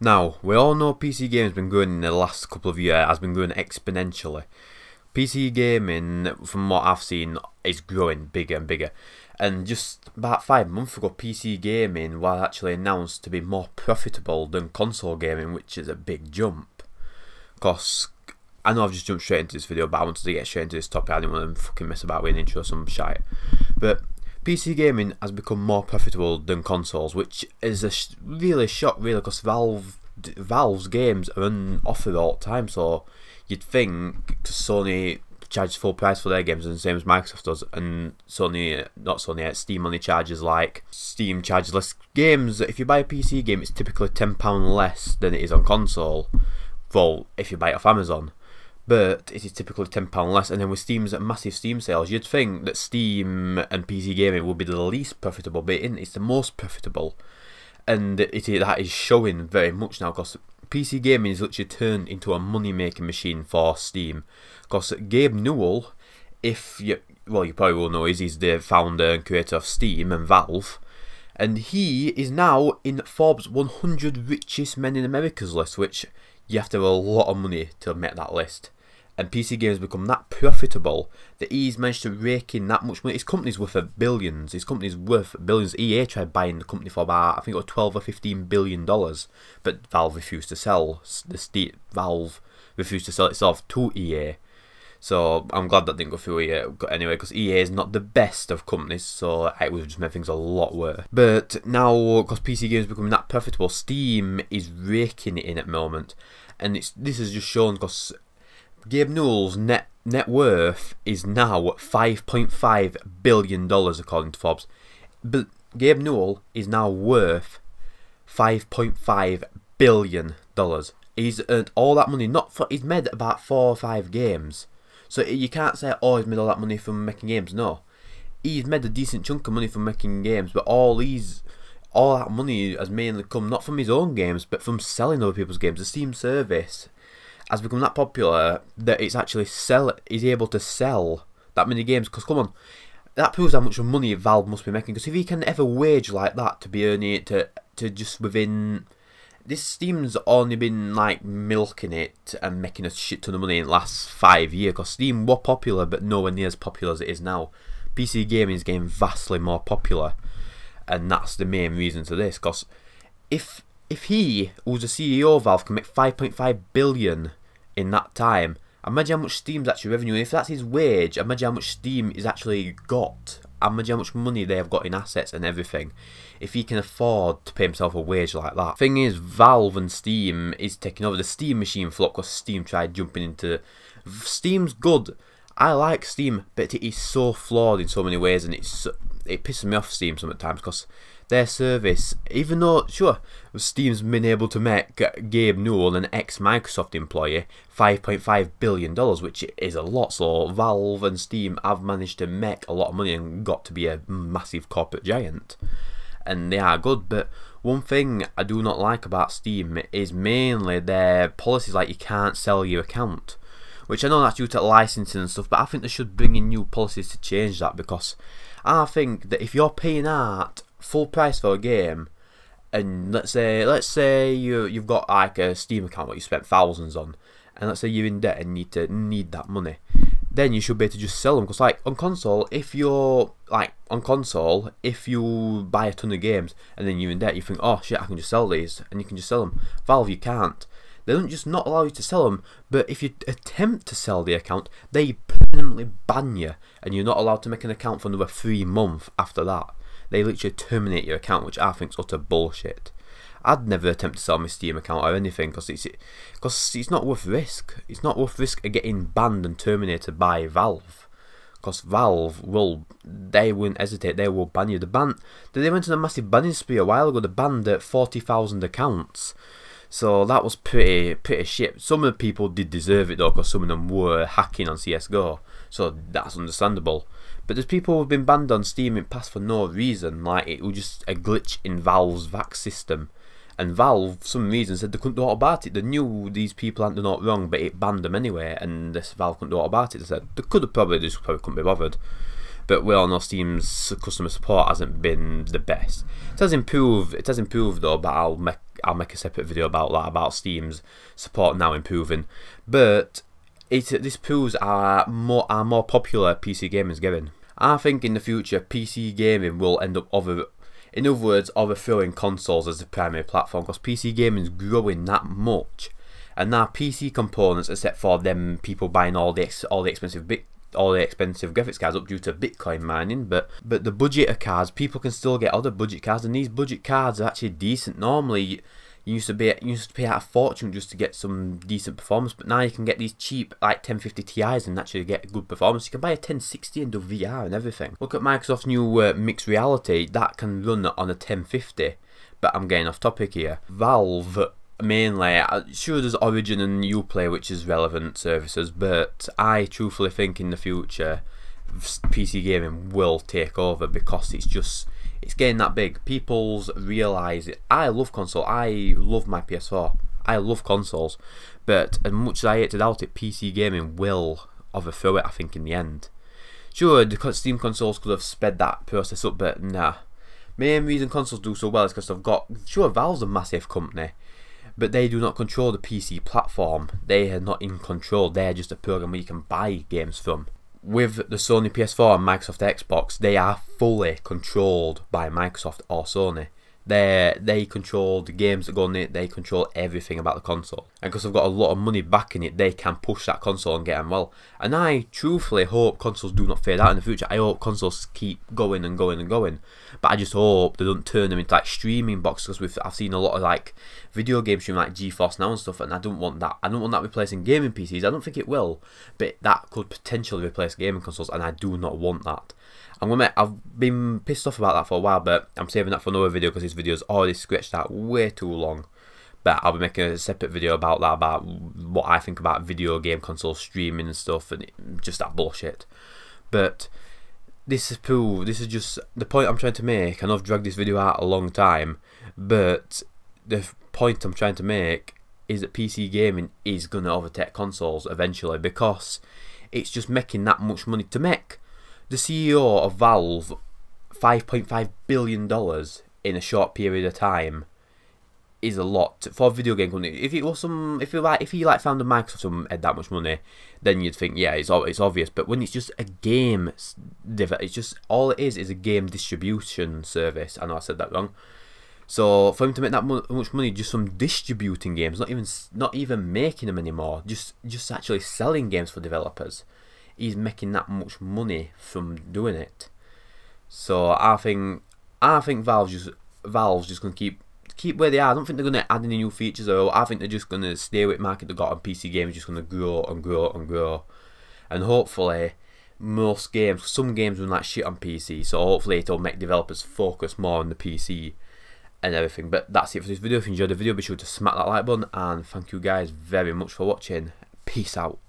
Now, we all know PC gaming has been growing in the last couple of years, has been growing exponentially. PC gaming, from what I've seen, is growing bigger and bigger. And just about 5 months ago, PC gaming was actually announced to be more profitable than console gaming, which is a big jump. Because I know I've just jumped straight into this video, but I wanted to get straight into this topic. I didn't want to fucking mess about with an intro or some shite. But PC gaming has become more profitable than consoles, which is a really shock, really, because Valve's games are on offer all the time. So you'd think, because Sony charges full price for their games, and the same as Microsoft does, and Steam only charges like Steam charges less games. If you buy a PC game, it's typically £10 less than it is on console. Well, if you buy it off Amazon. But it is typically £10 less, and then with Steam's massive Steam sales, you'd think that Steam and PC gaming would be the least profitable, but it's the most profitable, and that is showing very much now, because PC gaming is literally turned into a money-making machine for Steam. Because Gabe Newell, you probably will know, he's the founder and creator of Steam and Valve, and he is now in Forbes 100 richest men in America's list, which you have to have a lot of money to make that list. And PC games become that profitable that he's managed to rake in that much money. His company's worth billions. His company's worth billions. EA tried buying the company for about, I think it was $12 or $15 billion, but Valve refused to sell. Valve refused to sell itself to EA. So I'm glad that didn't go through EA anyway, because EA is not the best of companies, so it would just make things a lot worse. But now, because PC games are becoming that profitable, Steam is raking it in at the moment, and this is just shown because Gabe Newell's net worth is now $5.5 billion according to Forbes. But Gabe Newell is now worth $5.5 billion. He's earned all that money, he's made about 4 or 5 games. So you can't say, oh, he's made all that money from making games. No, he's made a decent chunk of money from making games, but all that money has mainly come not from his own games, but from selling other people's games. The Steam service has become that popular that it's actually is able to sell that many games. Because come on, that proves how much money Valve must be making. Because if he can ever wage like that to be earning it to just within this, Steam's only been like milking it and making a shit ton of money in the last 5 years. Because Steam was popular, but nowhere near as popular as it is now. PC gaming is getting vastly more popular, and that's the main reason to this. Because if he, who's the CEO of Valve, can make 5.5 billion in that time, imagine how much Steam's actually revenue. And if that's his wage, imagine how much Steam is actually got. Imagine how much money they have got in assets and everything, if he can afford to pay himself a wage like that. Thing is, Valve and Steam is taking over. The Steam machine flopped because Steam tried jumping into. Steam's good. I like Steam, but it is so flawed in so many ways, and it pisses me off, Steam, sometimes, because their service, even though, sure, Steam's been able to make Gabe Newell, an ex-Microsoft employee, $5.5 billion, which is a lot. So Valve and Steam have managed to make a lot of money and got to be a massive corporate giant. And they are good, but one thing I do not like about Steam is mainly their policies, like you can't sell your account. Which I know that's due to licensing and stuff, but I think they should bring in new policies to change that, because I think that if you're paying out full price for a game, and let's say you've got like a Steam account that you spent thousands on, and let's say you're in debt and need that money, then you should be able to just sell them. Because like on console, if you buy a ton of games and then you're in debt, you think, oh shit, I can just sell these, and you can just sell them. Valve, you can't. They don't just not allow you to sell them, but if you attempt to sell the account, they permanently ban you, and you're not allowed to make an account for another 3 months after that. They literally terminate your account, which I think is utter bullshit. I'd never attempt to sell my Steam account or anything, because it's not worth risk. It's not worth risk of getting banned and terminated by Valve. Because Valve they wouldn't hesitate, they will ban you. They went on a massive banning spree a while ago. They banned 40,000 accounts. So that was pretty shit. Some of the people did deserve it though, because some of them were hacking on CSGO, so that's understandable. But there's people who've been banned on Steam in the past for no reason, like it was just a glitch in Valve's VAC system. And Valve, for some reason, said they couldn't do aught about it. They knew these people hadn't done aught wrong, but it banned them anyway, and this Valve couldn't do aught about it. They said they could have probably couldn't be bothered. but we all know Steam's customer support hasn't been the best. It has improved though, but I'll make a separate video about that, about Steam's support now improving. But this proves our more popular PC gaming is getting. I think in the future PC gaming will end up overthrowing consoles as the primary platform, because PC gaming is growing that much, and now PC components, except for them people buying all the expensive graphics cards up due to Bitcoin mining, but the budget cards, people can still get other budget cards, and these budget cards are actually decent. Normally you used to pay out a fortune just to get some decent performance, but now you can get these cheap like 1050 Ti's and actually get good performance. You can buy a 1060 and do VR and everything. Look at Microsoft's new mixed reality that can run on a 1050. But I'm getting off topic here. Valve mainly, sure there's Origin and Uplay, which is relevant services, but I truthfully think in the future PC gaming will take over, because it's getting that big. People's realise it. I love console. I love my PS4. I love consoles, but as much as I hate to doubt it, PC gaming will overthrow it, I think, in the end. Sure, the Steam consoles could have sped that process up, but nah. Main reason consoles do so well is because they've got, sure, Valve's a massive company, but they do not control the PC platform. They are not in control. They're just a program where you can buy games from. With the Sony PS4 and Microsoft Xbox, they are fully controlled by Microsoft or Sony. They control the games that go on it, they control everything about the console. And because they've got a lot of money backing it, they can push that console and get them well. And I truthfully hope consoles do not fade out in the future. I hope consoles keep going and going and going. But I just hope they don't turn them into like streaming boxes, because I've seen a lot of like video game streaming like GeForce Now and stuff, and I don't want that. I don't want that replacing gaming PCs. I don't think it will, but that could potentially replace gaming consoles, and I do not want that. I've been pissed off about that for a while, but I'm saving that for another video because this video's already stretched out way too long. But I'll be making a separate video about that, about what I think about video game console streaming and stuff, and just that bullshit. But this is just the point I'm trying to make. I know I've dragged this video out a long time, but the point I'm trying to make is that PC gaming is going to overtake consoles eventually, because it's just making that much money. To make the CEO of Valve $5.5 billion in a short period of time is a lot for a video game company. If he founded Microsoft and had that much money, then you'd think, yeah, it's obvious. But when it's just a game, it's just all it is a game distribution service. I know I said that wrong. So for him to make that much money just from distributing games, not even making them anymore, just actually selling games for developers, he's making that much money from doing it. So I think Valve's just gonna keep where they are. I don't think they're gonna add any new features, or I think they're just gonna stay with market they got on PC games, just gonna grow and grow and grow. And hopefully some games run like shit on PC, so hopefully it'll make developers focus more on the PC and everything. But that's it for this video. If you enjoyed the video, be sure to smack that like button, and thank you guys very much for watching. Peace out.